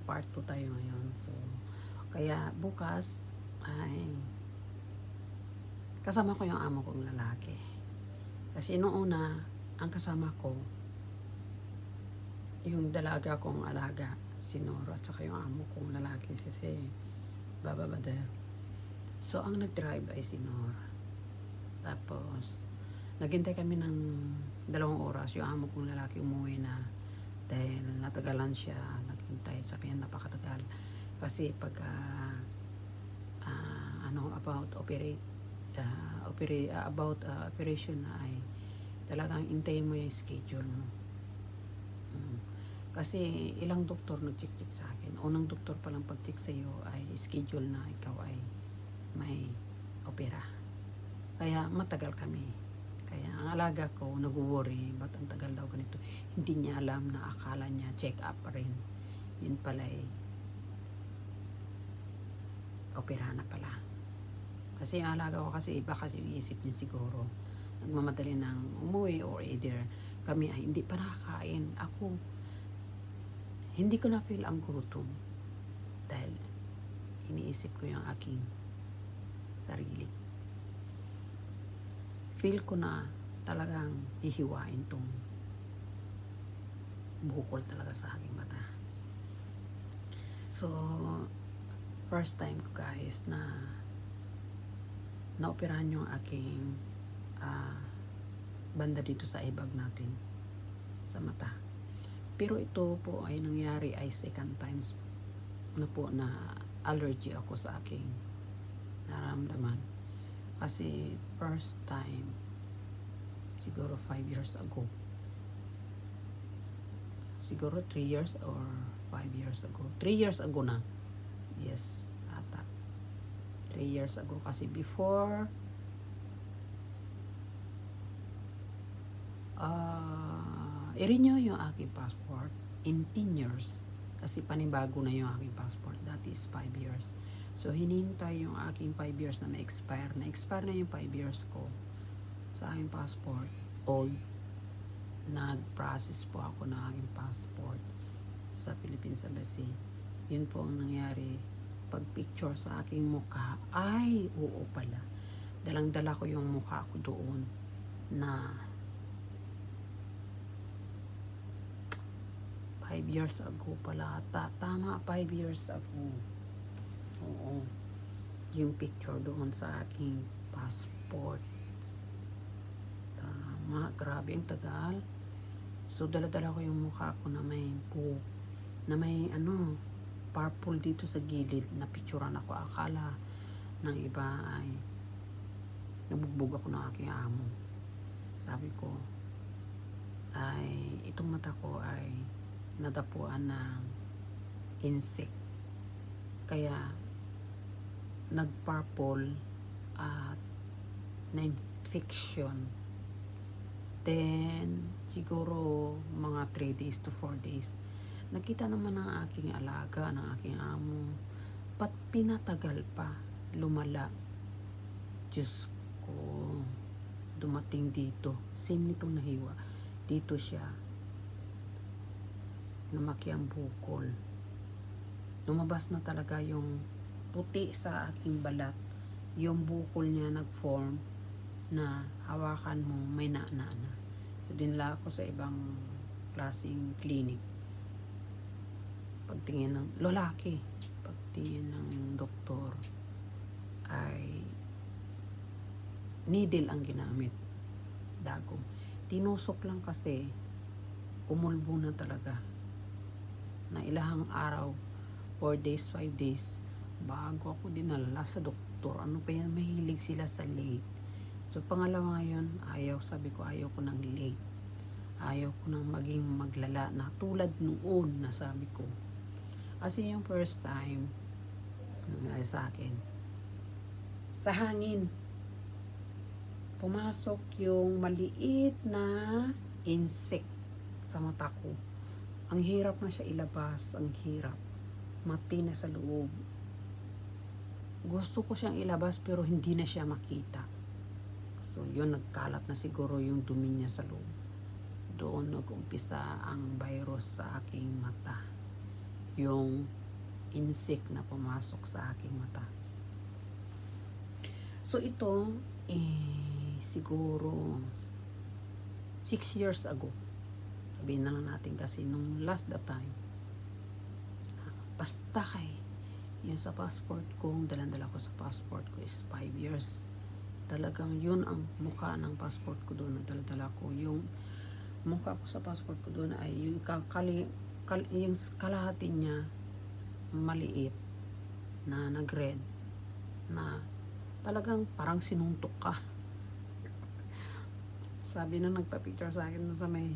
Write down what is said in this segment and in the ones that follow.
Part 2 tayo ngayon. So, kaya bukas ay kasama ko yung amo kong lalaki. Kasi noong una, ang kasama ko, yung dalaga kong alaga, si Noro, at saka yung amo kong lalaki, si Baba Bader. So, ang nag-drive ay si Nora. Tapos, naghintay kami ng 2 oras. Yung amo kong lalaki umuwi na dahil natagalan siya, naghintay. Sabi niya, napakatagal. Kasi pag about operation na ay talagang intayin mo yung schedule mo. Kasi ilang doktor nag-check sa akin. Unang doktor pa lang pag-check sa'yo ay schedule na ikaw ay may opera. Kaya matagal kami. Kaya ang alaga ko nag-worry, ba't ang tagal daw ganito? Hindi niya alam na akala niya check up pa rin. Yun pala ay opera na pala. Kasi yung alaga ko kasi iba kasi yung isip niya siguro. Nagmamadali ng umuwi or either kami ay hindi pa nakakain. Ako, hindi ko na feel ang gutom. Dahil iniisip ko yung aking sarili. Feel ko na talagang hihiwain tong bukol talaga sa aking mata. So, first time ko guys na naoperahan yung aking banda dito sa ibag natin sa mata. Pero ito po ay nangyari ay second times na po na allergy ako sa aking naramdaman. Kasi first time siguro 5 years ago. Siguro 3 years or 5 years ago. 3 years ago na. Yes, ata. 3 years ago kasi before i-renew yung aking passport in 10 years kasi panibago na yung aking passport, that is 5 years. So hinintay yung aking 5 years na ma-expire na yung 5 years ko sa aking passport. Old, nag-process po ako ng aking passport sa Philippines Embassy. Yun po ang nangyari. Pag picture sa aking mukha, ay oo pala, dalang-dala ko yung mukha ko doon na 5 years ago pala ata. Tama, 5 years ago. Oo. Yung picture doon sa aking passport. Tama, grabe ang tagal. So, dala-dala ko yung mukha ko na may purple dito sa gilid na picturean ako. Akala ng iba ay nabugbog ako ng aking amo. Sabi ko, ay itong mata ko ay nadapuan ng insect. Kaya nag-purple at na-infection. Then, siguro mga 3 days to 4 days, nakita naman ng aking alaga, ng aking amo, ba't pinatagal pa, lumala. Diyos ko, dumating dito. Same nitong nahiwa. Dito siya, lumaki ang bukol. Lumabas na talaga yung puti sa aking balat. Yung bukol niya nag-form na hawakan mo, may na-na na. So, dinala ako sa ibang klaseng clinic. Pagtingin ng lalaki, pagtingin ng doktor, ay needle ang ginamit. Dagong. Tinusok lang kasi, umulbo na talaga. Na ilahang araw, 4 days, 5 days, bago ako dinala sa doktor. Ano pa yan, mahilig sila sa late. So, pangalawa ngayon, sabi ko, ayaw ko ng late. Ayaw ko nang maging maglala na tulad noon na sabi ko. Kasi yung first time, nangyari sa akin, sa hangin, pumasok yung maliit na insect sa mata ko. Ang hirap na siya ilabas, ang hirap. Mati na sa loob. Gusto ko siyang ilabas pero hindi na siya makita. So, yun, nagkalat na siguro yung dumi niya sa loob. Doon nag-umpisa ang virus sa aking mata. yung insect na pumasok sa aking mata. So ito, siguro 6 years ago. Sabihin na lang natin kasi nung last that time. Basta kay, yun sa passport ko, dalandala ko sa passport ko is 5 years. Talagang yun ang mukha ng passport ko doon na daladala ko. Yung mukha ko sa passport ko doon ay yung yung kalahati niya maliit na nag-red na talagang parang sinuntok ka. Sabi na nagpa-picture sa akin sa may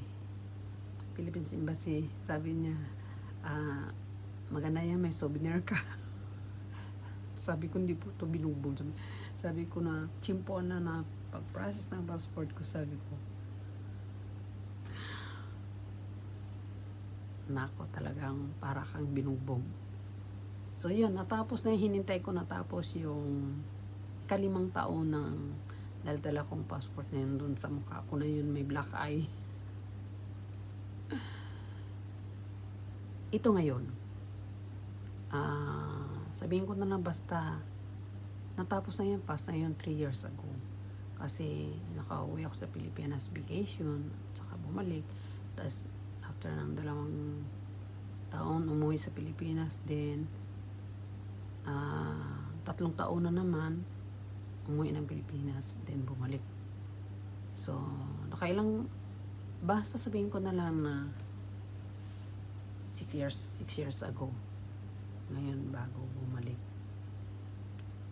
Philippines Embassy, sabi niya, maganda yan, may souvenir ka. Sabi ko, hindi po ito binubog. Sabi ko na, chimpo na pag-process ng passport ko, sabi ko, nako, talagang para kang binubog. So yun, natapos na yung hinintay ko, natapos yung 5 taon ng dala kong passport na yun, dun sa mukha ko na yun, may black eye. Ito ngayon, sabihin ko na lang basta, natapos na yun, pass na yun 3 years ago. Kasi nakauwi ako sa Pilipinas vacation, saka bumalik. Tapos after ng 2 taon, umuwi sa Pilipinas din. 3 taon na naman, umuwi ng Pilipinas, then bumalik. So, nakailang, basta sabihin ko na lang na 6 years ago. Ngayon, bago bumalik.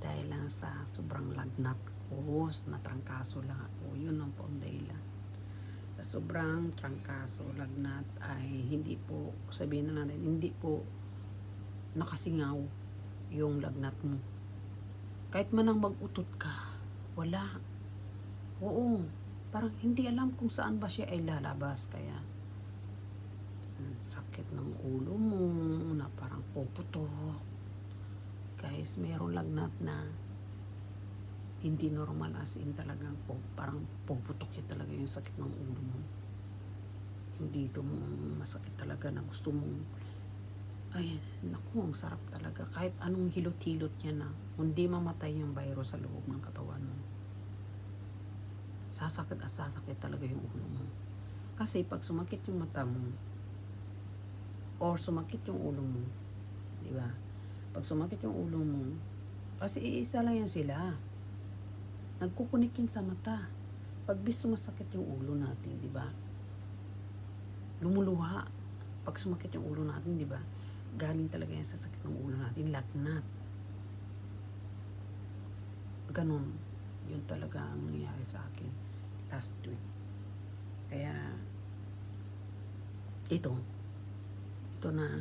Dahil lang sa sobrang lagnat ko, natrangkaso lang ako. Yun ang pong dahilan. Sa sobrang trangkaso, lagnat ay hindi po, sabihin na natin, hindi po nakasingaw yung lagnat mo. Kahit man ang mag-utot ka, wala. Oo, parang hindi alam kung saan ba siya ay lalabas. Kaya, sakit ng ulo mo, na parang puputok. Guys, mayroong lagnat na hindi normal, as in talagang parang puputok yun talaga yung sakit ng ulo mo. Yung dito mo masakit talaga na gusto mong, ay, naku, ang sarap talaga. Kahit anong hilot-hilot niya na, hindi mamatay yung virus sa loob ng katawan mo. Sasakit at sasakit talaga yung ulo mo. Kasi pag sumakit yung mata mo, or sumakit yung ulo mo, di ba? Pag sumakit yung ulo mo, kasi iisa lang yan sila. Nagkukunik yan sa mata. Pag sumasakit yung ulo natin, di ba? Lumuluha. Pag sumakit yung ulo natin, di ba? Galing talaga yan sa sakit ng ulo natin, lagnat. Ganon. Yun talaga ang nangyari sa akin last week. Kaya, ito na,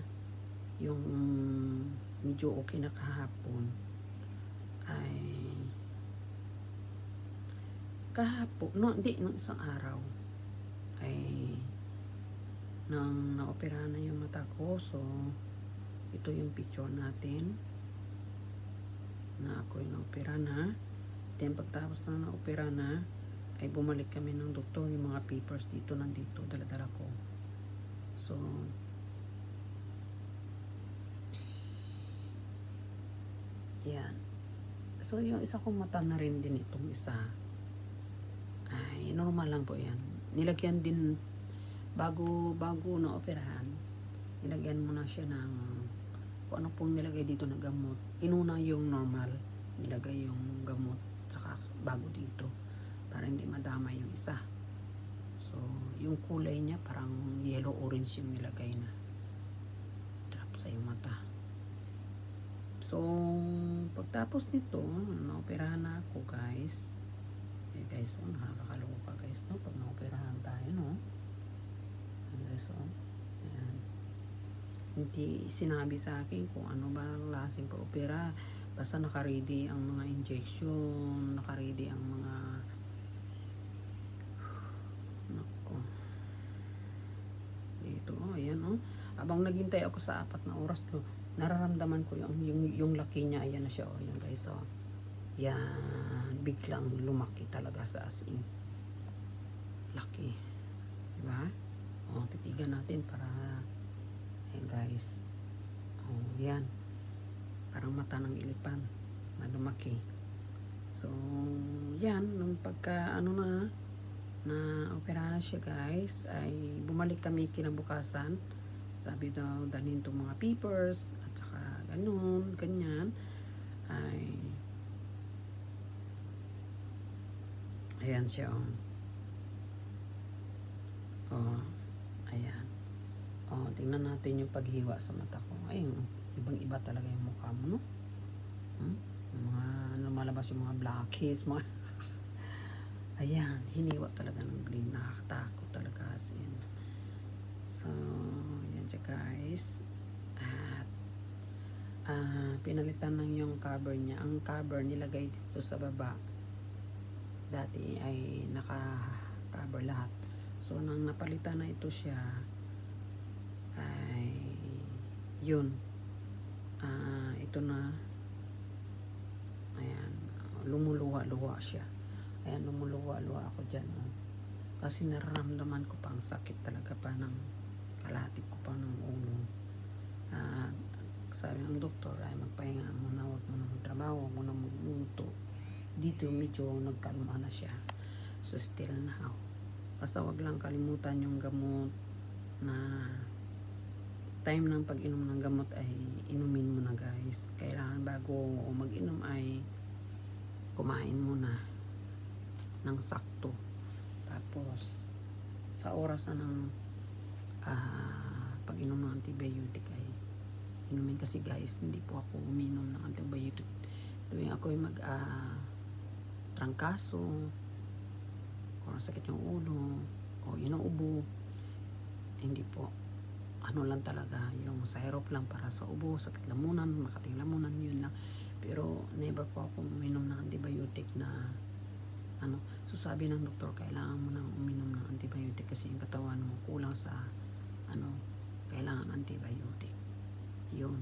yung medyo okay na kahapon, ay, nung isang araw, ay, nang naoperahan na yung mata ko. So, ito yung picture natin na ako yung naopera na. Then pagtapos na naopera na, ay bumalik kami ng doktor. Yung mga papers dito, nandito, dala-dala ko. So, yan. So, yung isa kong mata na rin din itong isa, ay normal lang po yan. Nilagyan din, bago na operahan, nilagyan mo na siya ng kung ano pong nilagay dito na gamot. Inuna yung normal, nilagay yung gamot saka bago dito para hindi madama yung isa. So, yung kulay niya parang yellow-orange yung nilagay na drop sa yung mata. So, pagtapos nito, naoperahan na ako, guys. Guys, nakakaloka guys, no? Pag naoperahan tayo, no? Guys, ayan. Hindi sinabi sa akin kung ano ba lasing pa-opera. Basta naka-ready ang mga injection, naka-ready ang mga, nako. Dito, ayan, Abang naghintay ako sa 4 na oras, nararamdaman ko yung laki niya. Ayan na siya, ayan guys, yan, biglang lumaki talaga sa as in. Laki. Diba? Titigan natin para, ayan guys. Oh, yan. Parang mata ng ilipan na lumaki. So, yan. Nung pagka, na operahan siya guys, ay bumalik kami kinabukasan. Sabi daw, dalhin itong mga papers, at saka ganun, ganyan. Ay, ayan siya, oh. Oh, ayan. Oh, tingnan natin yung paghiwa sa mata ko. Ay, ibang-iba talaga yung mukha mo, no? Yung mga lumalabas yung mga blackheads, mga ayan, hiniwa talaga ng green. Nakakatakot talaga as in. So, yan siya guys. At pinalitan lang yung cover niya. Ang cover nilagay dito sa baba. Dati ay naka-cover lahat. So, nang napalitan na ito siya, ay yun. Ito na, ayan, lumuluwa-luwa siya. Ayan, lumuluwa-luwa ako dyan. Oh. Kasi nararamdaman ko pa ang sakit talaga pa ng kalahati ko pa ng ulo. Sabi ng doktor ay magpahinga muna, huwag mo na magtrabaho, huwag mo na magluto. Dito medyo nagkalma na siya. So still now. Basta wag lang kalimutan yung gamot na time ng pag-inom ng gamot ay inumin mo na guys. Kailangan bago mag-inom ay kumain muna ng sakto. Tapos sa oras na ng pag-inom ng antibiotic ay inumin, kasi guys hindi po ako uminom ng antibiotic tuwing ako ay trangkaso o sakit yung ulo o inuubo. Hindi po, ano lang talaga yung syrup lang para sa ubo, sakit lamunan, makating lamunan, yun lang. Pero never po ako uminom ng antibiotic na so sabi ng doktor kailangan mo nang uminom ng antibiotic kasi yung katawan mo kulang sa kailangan antibiotic. Yun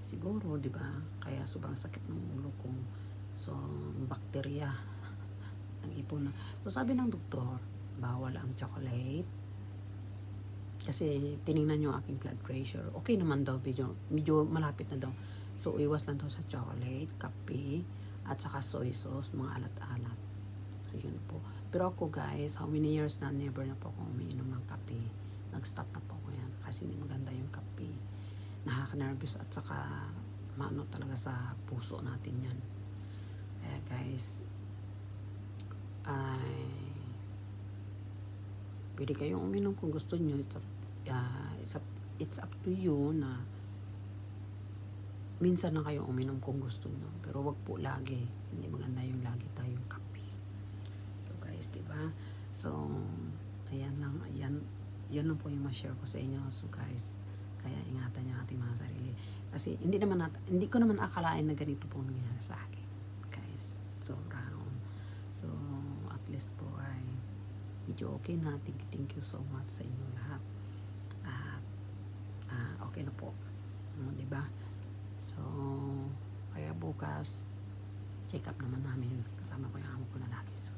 siguro, di ba, kaya sobrang sakit ng ulo ko. So bakterya nag-ipon na. So sabi ng doktor bawal ang chocolate kasi tiningnan yung aking blood pressure, okay naman daw, medyo malapit na daw. So iwas lang daw sa chocolate, kape, at saka soy sauce, mga alat-alat. Ayun po. Pero ako guys, how many years na never na po ako umiinom ng kape. Nag-stop na po ako yan kasi hindi maganda yung kape. Nakaka-nervous at saka maano talaga sa puso natin yan. Kaya guys, ay pwede kayong uminom kung gusto nyo. It's up to you na minsan na kayo uminom kung gusto nyo. Pero wag po lagi. Hindi maganda yung lagi tayong kape. So guys, diba? So, ayan lang. Yan lang po yung ma-share ko sa inyo. So guys, kaya ingatan nyo ating mga sarili. Kasi hindi ko naman akalain na ganito po nangyayari sa akin. Guys, so round. So, at least po ay medyo okay na. Thank you so much sa inyo lahat. Okay na po. Diba? So, kaya bukas, check up naman namin. Kasama ko yung amo ko na lagi. So,